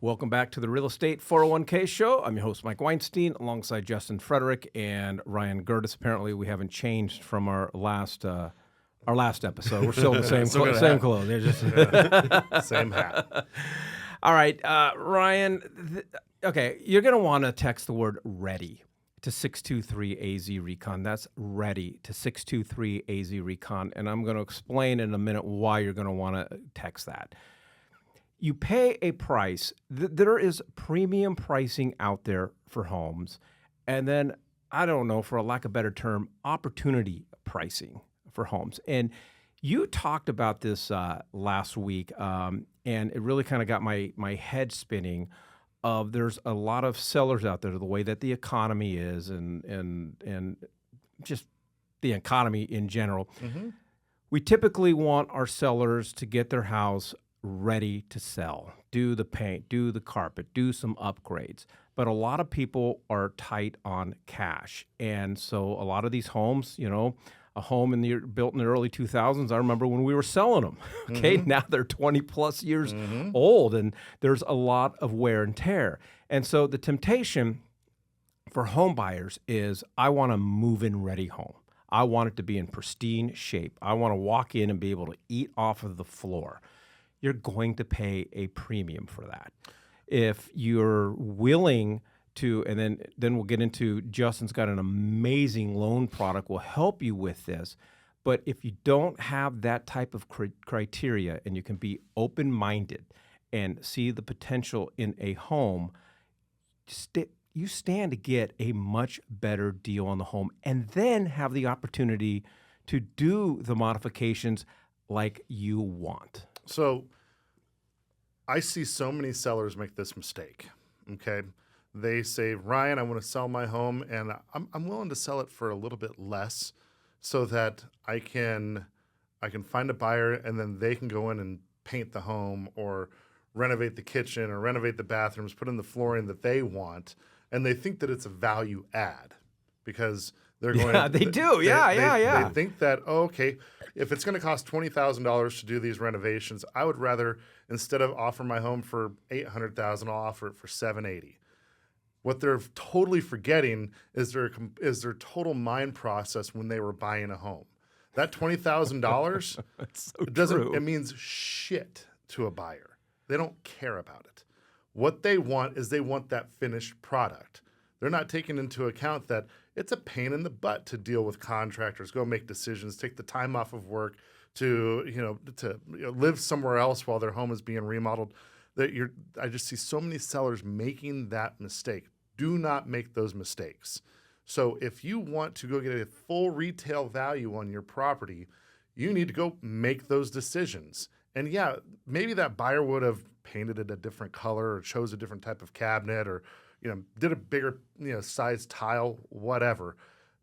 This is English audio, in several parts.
Welcome back to the Real Estate 401k Show. I'm your host, Mike Weinstein, alongside Justin Frederick and Ryan Gerdes. Apparently, we haven't changed from our last episode. We're still in the same clothes. They're just Same hat. All right, Ryan. Okay, you're going to want to text the word "ready" to 623-AZ Recon. That's "ready" to 623-AZ Recon, and I'm going to explain in a minute why you're going to want to text that. You pay a price. There is premium pricing out there for homes. And then, I don't know, for a lack of a better term, opportunity pricing for homes. And you talked about this last week, and it really kind of got my head spinning of there's a lot of sellers out there, the way that the economy is and just the economy in general. Mm-hmm. We typically want our sellers to get their house ready to sell, do the paint, do the carpet, do some upgrades. But a lot of people are tight on cash. And so a lot of these homes, a home built in the early 2000s, I remember when we were selling them. Okay, Now they're 20 plus years old, and there's a lot of wear and tear. And so the temptation for home buyers is, I want a move-in ready home. I want it to be in pristine shape. I want to walk in and be able to eat off of the floor. You're going to pay a premium for that. If you're willing to, and then we'll get into, Justin's got an amazing loan product, will help you with this. But if you don't have that type of criteria and you can be open-minded and see the potential in a home, you stand to get a much better deal on the home, and then have the opportunity to do the modifications like you want. So I see so many sellers make this mistake, okay? They say, Ryan, I want to sell my home, and I'm willing to sell it for a little bit less so that I can find a buyer, and then they can go in and paint the home or renovate the kitchen or renovate the bathrooms, put in the flooring that they want, and they think that it's a value add because they're going. Yeah, they do. Yeah. They think that, okay, if it's going to cost $20,000 to do these renovations, I would rather, instead of offer my home for $800,000, I'll offer it for $780,000. What they're totally forgetting is their total mind process when they were buying a home. That $20,000 it means shit to a buyer. They don't care about it. What they want is they want that finished product. They're not taking into account that it's a pain in the butt to deal with contractors, go make decisions, take the time off of work to live somewhere else while their home is being remodeled. I just see so many sellers making that mistake. Do not make those mistakes. So if you want to go get a full retail value on your property, you need to go make those decisions. And yeah, maybe that buyer would have painted it a different color or chose a different type of cabinet or did a bigger size tile, whatever.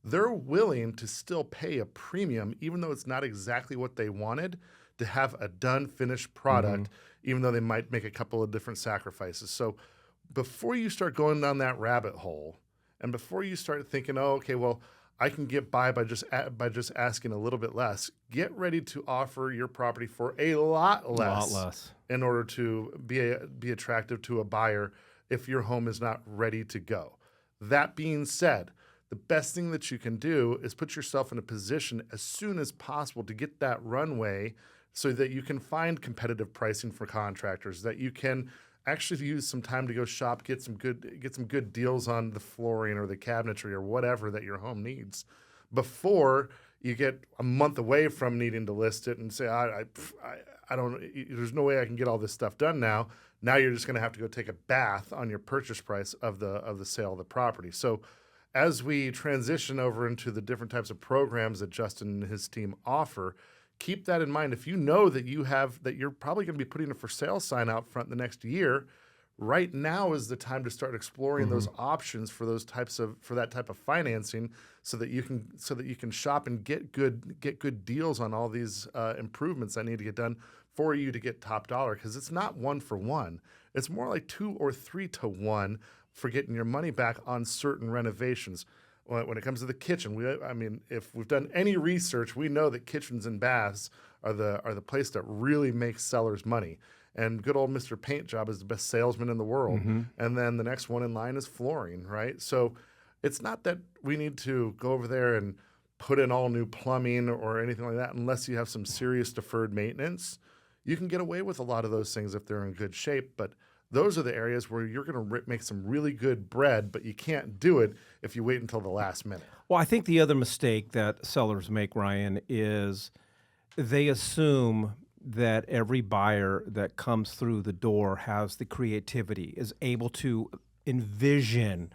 They're willing to still pay a premium, even though it's not exactly what they wanted, to have a done, finished product, even though they might make a couple of different sacrifices. So before you start going down that rabbit hole, and before you start thinking, oh, okay, well, I can get by just asking a little bit less, get ready to offer your property for a lot less in order to be attractive to a buyer if your home is not ready to go. That being said, the best thing that you can do is put yourself in a position as soon as possible to get that runway so that you can find competitive pricing for contractors, that you can actually use some time to go shop, get some good deals on the flooring or the cabinetry or whatever that your home needs before you get a month away from needing to list it and say, I don't, there's no way I can get all this stuff done now. Now you're just going to have to go take a bath on your purchase price of the sale of the property. So as we transition over into the different types of programs that Justin and his team offer, keep that in mind. If you know that you're probably going to be putting a for sale sign out front the next year, right now is the time to start exploring those options for that type of financing, so that you can shop and get good deals on all these improvements that need to get done for you to get top dollar, because it's not 1-for-1. It's more like 2 or 3 to 1 for getting your money back on certain renovations. When it comes to the kitchen, if we've done any research, we know that kitchens and baths are the place that really makes sellers money. and good old Mr. Paint Job is the best salesman in the world. And then the next one in line is flooring, right? So it's not that we need to go over there and put in all new plumbing or anything like that unless you have some serious deferred maintenance. You can get away with a lot of those things if they're in good shape, but those are the areas where you're going to make some really good bread, but you can't do it if you wait until the last minute. Well, I think the other mistake that sellers make, Ryan, is they assume that every buyer that comes through the door has the creativity, is able to envision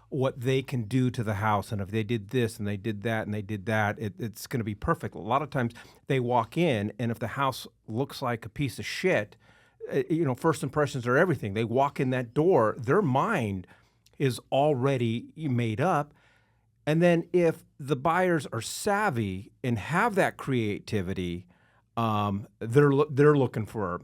what they can do to the house. And if they did this and they did that and they did that, it's going to be perfect. A lot of times they walk in, and if the house looks like a piece of shit, first impressions are everything. They walk in that door, their mind is already made up. And then if the buyers are savvy and have that creativity, they're looking for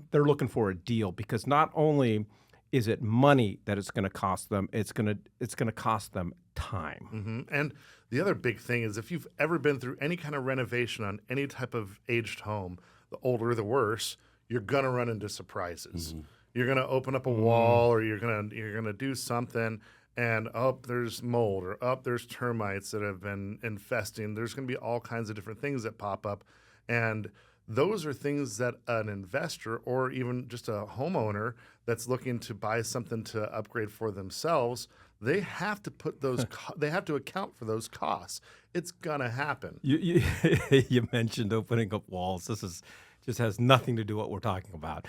a deal, because not only is it money that it's going to cost them, it's going to cost them time. And the other big thing is, if you've ever been through any kind of renovation on any type of aged home, the older the worse, you're going to run into surprises. You're going to open up a wall, or you're going to do something, and there's mold, or there's termites that have been infesting. There's going to be all kinds of different things that pop up, and those are things that an investor or even just a homeowner that's looking to buy something to upgrade for themselves, they have to put those they have to account for those costs. It's gonna happen. You mentioned opening up walls. This just has nothing to do with what we're talking about.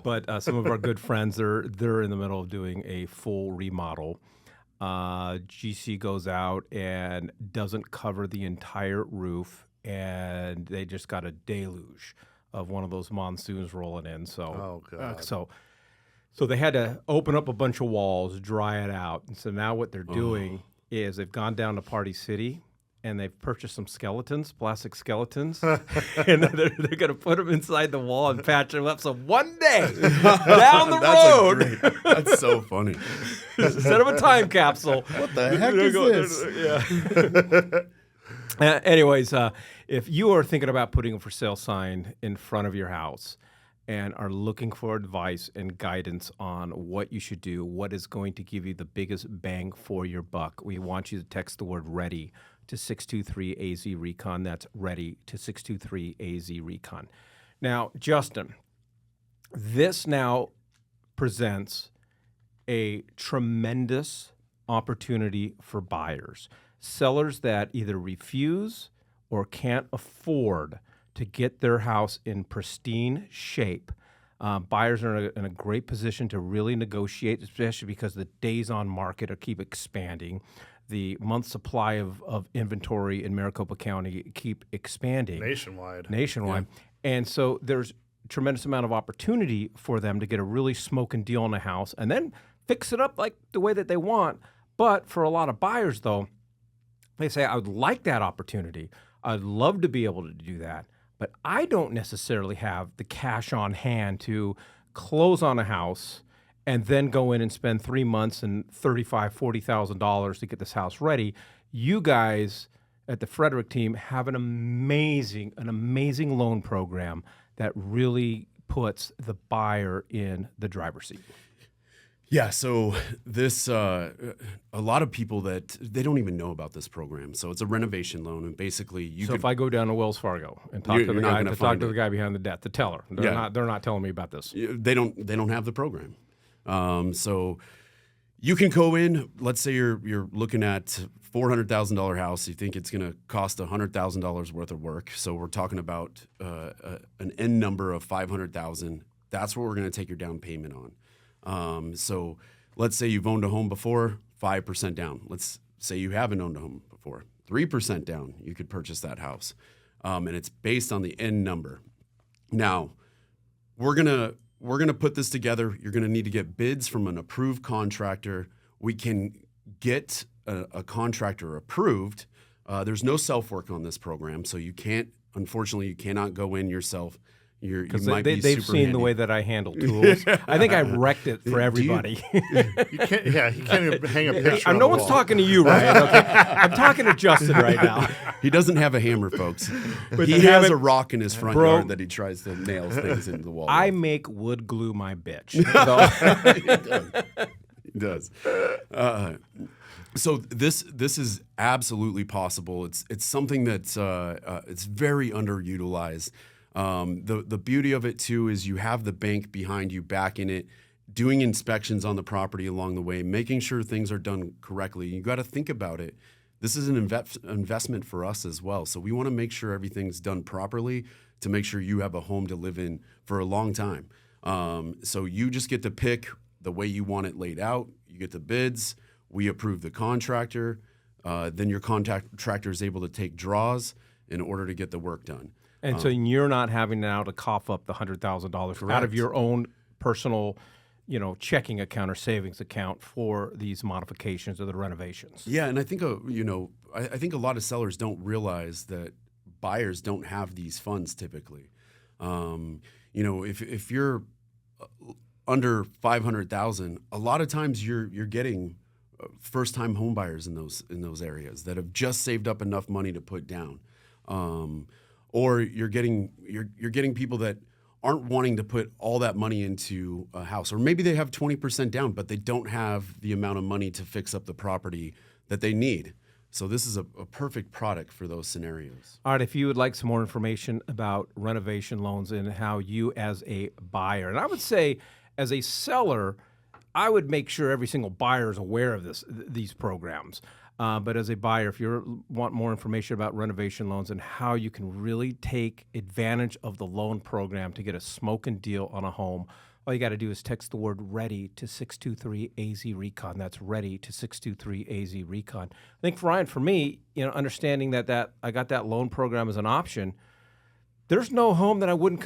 But some of our good friends, they're in the middle of doing a full remodel. GC goes out and doesn't cover the entire roof, and they just got a deluge of one of those monsoons rolling in. So, so they had to open up a bunch of walls, dry it out. And so now what they're doing is they've gone down to Party City, and they've purchased some skeletons, plastic skeletons, and they're going to put them inside the wall and patch them up. So one day down the road, that's so funny. Instead of a time capsule, what the heck is this? Anyways, if you are thinking about putting a for sale sign in front of your house and are looking for advice and guidance on what you should do, what is going to give you the biggest bang for your buck, we want you to text the word READY to 623-AZ-RECON. That's READY to 623-AZ-RECON. Now, Justin, this now presents a tremendous opportunity for buyers. Sellers that either refuse or can't afford to get their house in pristine shape. Buyers are in a great position to really negotiate, especially because the days on market keep expanding. The month supply of inventory in Maricopa County keep expanding. Nationwide. Yeah. And so there's a tremendous amount of opportunity for them to get a really smoking deal on a house and then fix it up like the way that they want. But for a lot of buyers, though, they say, I would like that opportunity. I'd love to be able to do that, but I don't necessarily have the cash on hand to close on a house and then go in and spend 3 months and $35,000, $40,000 to get this house ready. You guys at the Frederick team have an amazing loan program that really puts the buyer in the driver's seat. Yeah, so this, a lot of people that they don't even know about this program. So it's a renovation loan, and basically if I go down to Wells Fargo and talk to the guy behind the desk, the teller, they're not telling me about this. They don't have the program. So you can go in. Let's say you're looking at $400,000 house. You think it's going to cost $100,000 worth of work. So we're talking about an end number of $500,000. That's what we're going to take your down payment on. So let's say you've owned a home before, 5% down. Let's say you haven't owned a home before, 3% down. You could purchase that house. And it's based on the end number. Now, we're gonna put this together. You're gonna need to get bids from an approved contractor. We can get a contractor approved. There's no self-work on this program, so unfortunately, you cannot go in yourself, you Because might be they've super seen handy. the way that I handle tools. I think I wrecked it for everybody. You can't. Yeah, he can't even hang a picture. on No the one's wall. talking to you, Ryan. Okay, I'm talking to Justin right now. He doesn't have a hammer, folks. He damn has it, a rock in his front bro, yard that he tries to nail things into the wall. I with. make wood glue my bitch. He does. So this is absolutely possible. It's something that's it's very underutilized. The beauty of it too is you have the bank behind you backing it, doing inspections on the property along the way, making sure things are done correctly. You got to think about it. This is an investment for us as well. So we want to make sure everything's done properly to make sure you have a home to live in for a long time. So you just get to pick the way you want it laid out. You get the bids. We approve the contractor. Then your contractor is able to take draws in order to get the work done. And so you're not having now to cough up the $100,000 out of Correct. your own personal, checking account or savings account for these modifications or the renovations. Yeah, and I think I think a lot of sellers don't realize that buyers don't have these funds typically. If you're under 500,000, a lot of times you're getting first-time home buyers in those areas that have just saved up enough money to put down, or you're getting people that aren't wanting to put all that money into a house, or maybe they have 20% down, but they don't have the amount of money to fix up the property that they need. So this is a perfect product for those scenarios. All right, if you would like some more information about renovation loans and how you as a buyer, and I would say as a seller, I would make sure every single buyer is aware of these programs. But as a buyer, if you want more information about renovation loans and how you can really take advantage of the loan program to get a smoking deal on a home, all you got to do is text the word READY to 623-AZ-RECON. That's READY to 623-AZ-RECON. I think, Ryan, for me, understanding that I got that loan program as an option, there's no home that I wouldn't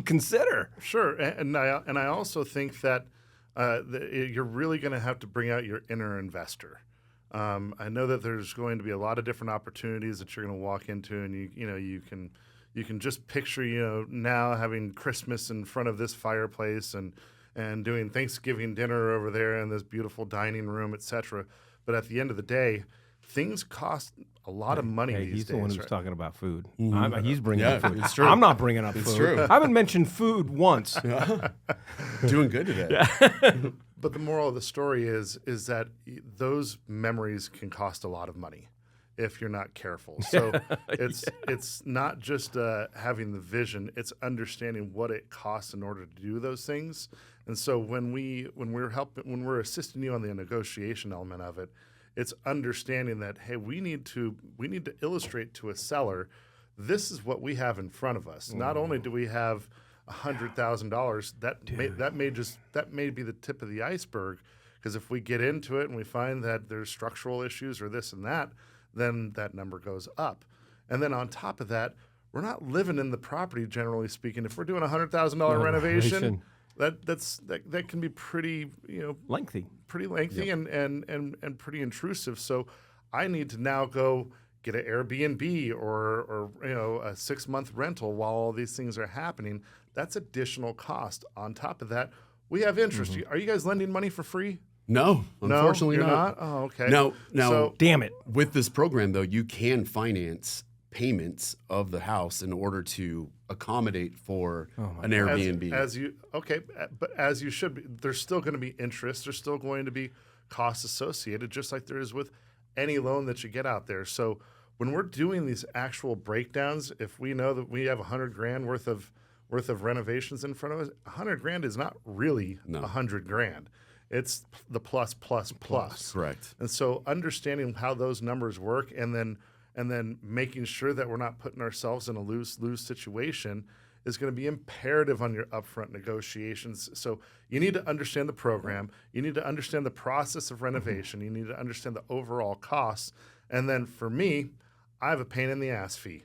consider. Sure, and I also think that you're really going to have to bring out your inner investor. I know that there's going to be a lot of different opportunities that you're going to walk into, and you can just picture now having Christmas in front of this fireplace and doing Thanksgiving dinner over there in this beautiful dining room, etc. But at the end of the day, things cost a lot of money these he's days. the one who's right? talking about food. He's bringing up food. It's true. I'm not bringing up food. true. I haven't mentioned food once. Doing good today. But the moral of the story is that those memories can cost a lot of money if you're not careful. So it's not just having the vision; it's understanding what it costs in order to do those things. And so when we're assisting you on the negotiation element of it, it's understanding that, hey, we need to illustrate to a seller, this is what we have in front of us. Not only do we have $100,000, that may be the tip of the iceberg, because if we get into it and we find that there's structural issues or this and that, then that number goes up. And then on top of that, we're not living in the property, generally speaking. If we're doing a $100,000 renovation, that can be pretty Lengthy. and pretty intrusive. So I need to now go get an Airbnb or a 6-month rental while all these things are happening. That's additional cost. On top of that, we have interest. Are you guys lending money for free? No, unfortunately you're not. Oh, okay. Now, So- Damn it. with this program, though, you can finance payments of the house in order to accommodate for an Airbnb. But as you should be, there's still going to be interest. There's still going to be costs associated, just like there is with any loan that you get out there. So when we're doing these actual breakdowns, if we know that we have $100,000 worth of renovations in front of us, $100,000 is not really $100,000. It's the plus. Correct. And so understanding how those numbers work, and then making sure that we're not putting ourselves in a lose-lose situation is going to be imperative on your upfront negotiations. So you need to understand the program. You need to understand the process of renovation. You need to understand the overall costs. And then for me, I have a pain in the ass fee.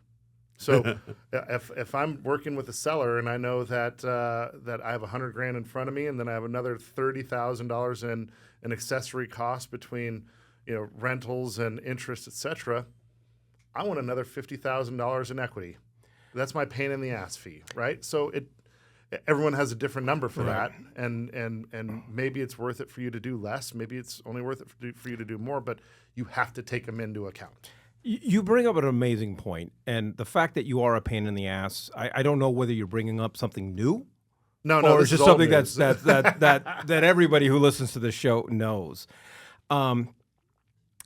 So if I'm working with a seller and I know that I have $100,000 in front of me, and then I have another $30,000 in accessory costs between rentals and interest, etc., I want another $50,000 in equity. That's my pain in the ass fee, right? So everyone has a different number for that, and maybe it's worth it for you to do less. Maybe it's only worth it for you to do more, but you have to take them into account. You bring up an amazing point, and the fact that you are a pain in the ass, I don't know whether you're bringing up something new, No, or this it's just is old something news. that everybody who listens to this show knows. And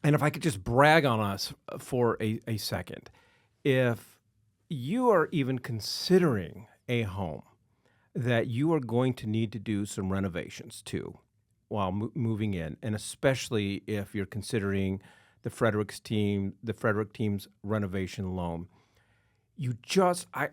if I could just brag on us for a second, if you are even considering a home that you are going to need to do some renovations to while moving in, and especially if you're considering the Frederick team's renovation loan, you just I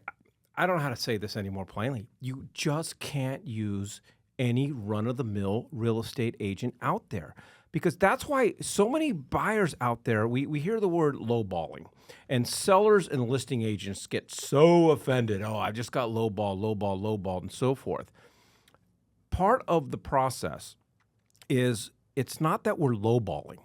don't know how to say this any more plainly. You just can't use any run-of-the-mill real estate agent out there, because that's why so many buyers out there, we hear the word lowballing, and sellers and listing agents get so offended. Oh, I just got lowballed, and so forth. Part of the process is it's not that we're lowballing.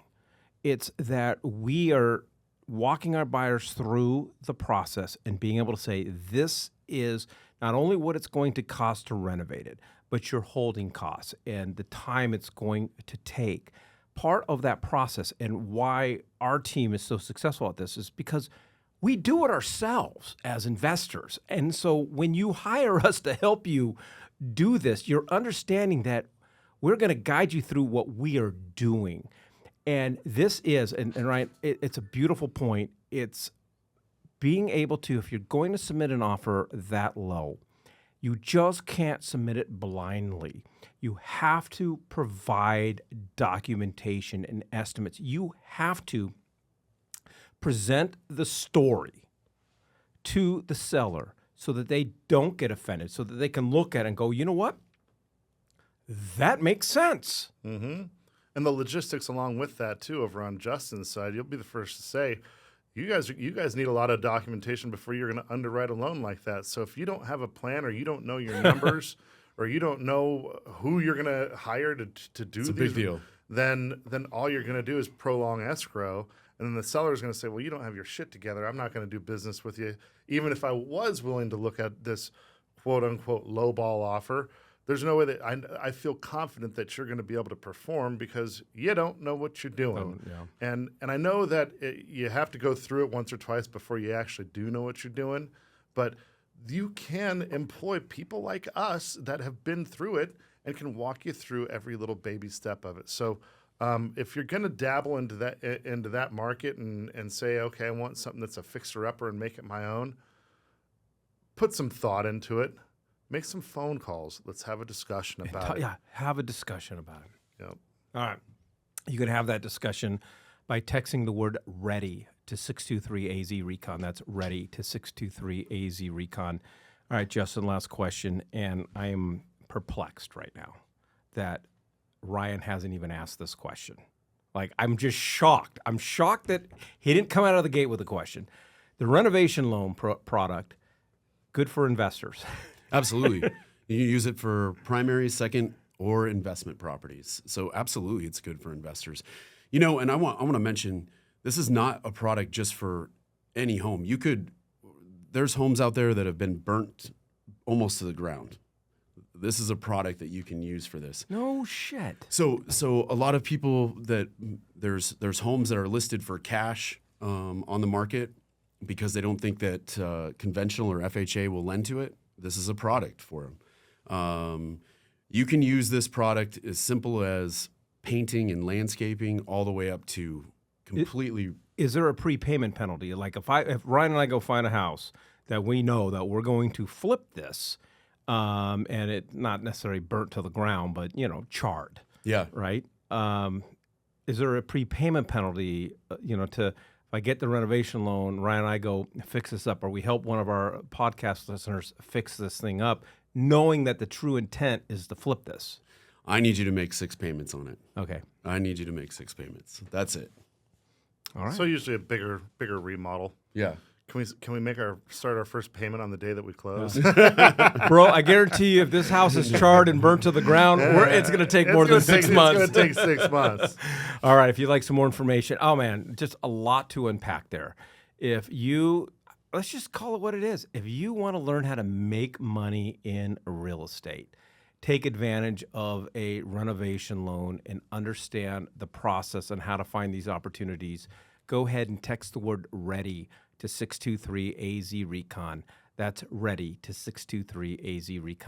It's that we are walking our buyers through the process and being able to say, this is not only what it's going to cost to renovate it, but your holding costs and the time it's going to take. Part of that process, and why our team is so successful at this, is because we do it ourselves as investors. And so when you hire us to help you do this, you're understanding that we're going to guide you through what we are doing. And this is, and Ryan, it's a beautiful point. It's being able to, if you're going to submit an offer that low, you just can't submit it blindly. You have to provide documentation and estimates. You have to present the story to the seller so that they don't get offended, so that they can look at it and go, you know what? That makes sense. Mm-hmm. And the logistics along with that too, over on Justin's side, you'll be the first to say, you guys need a lot of documentation before you're going to underwrite a loan like that. So if you don't have a plan, or you don't know your numbers, or you don't know who you're going to hire to do It's a these, big deal. then all you're going to do is prolong escrow. And then the seller is going to say, well, you don't have your shit together. I'm not going to do business with you. Even if I was willing to look at this quote unquote lowball offer, there's no way that I feel confident that you're going to be able to perform, because you don't know what you're doing. Oh, yeah. And I know that you have to go through it once or twice before you actually do know what you're doing. But you can employ people like us that have been through it and can walk you through every little baby step of it. So if you're going to dabble into that market and say, okay, I want something that's a fixer-upper and make it my own, put some thought into it. Make some phone calls. Let's have a discussion about it. Yeah, have a discussion about it. Yep. All right. You can have that discussion by texting the word READY to 623-AZ-RECON. That's READY to 623-AZ-RECON. All right, Justin, last question. And I am perplexed right now that Ryan hasn't even asked this question. Like, I'm just shocked. I'm shocked that he didn't come out of the gate with a question. The renovation loan product, good for investors. Absolutely. You can use it for primary, second, or investment properties. So absolutely, it's good for investors. You know, and I want to mention, this is not a product just for any home. There's homes out there that have been burnt almost to the ground. This is a product that you can use for this. No shit. So a lot of people that there's homes that are listed for cash on the market because they don't think that conventional or FHA will lend to it. This is a product for them. You can use this product as simple as painting and landscaping, all the way up to completely. Is there a prepayment penalty? Like if Ryan and I go find a house that we know that we're going to flip this, and it not necessarily burnt to the ground, but charred. Yeah. Right. Is there a prepayment penalty? If I get the renovation loan, Ryan and I go fix this up, or we help one of our podcast listeners fix this thing up, knowing that the true intent is to flip this. I need you to make 6 payments on it. Okay. I need you to make 6 payments. That's it. All right. So usually a bigger remodel. Yeah. Can we start our first payment on the day that we close? Bro, I guarantee you, if this house is charred and burnt to the ground, it's going to take more than 6 months. It's going to take 6 months. All right. If you'd like some more information, oh man, just a lot to unpack there. If you let's just call it what it is. If you want to learn how to make money in real estate, take advantage of a renovation loan and understand the process and how to find these opportunities, go ahead and text the word READY to 623 AZ Recon. That's READY to 623 AZ Recon.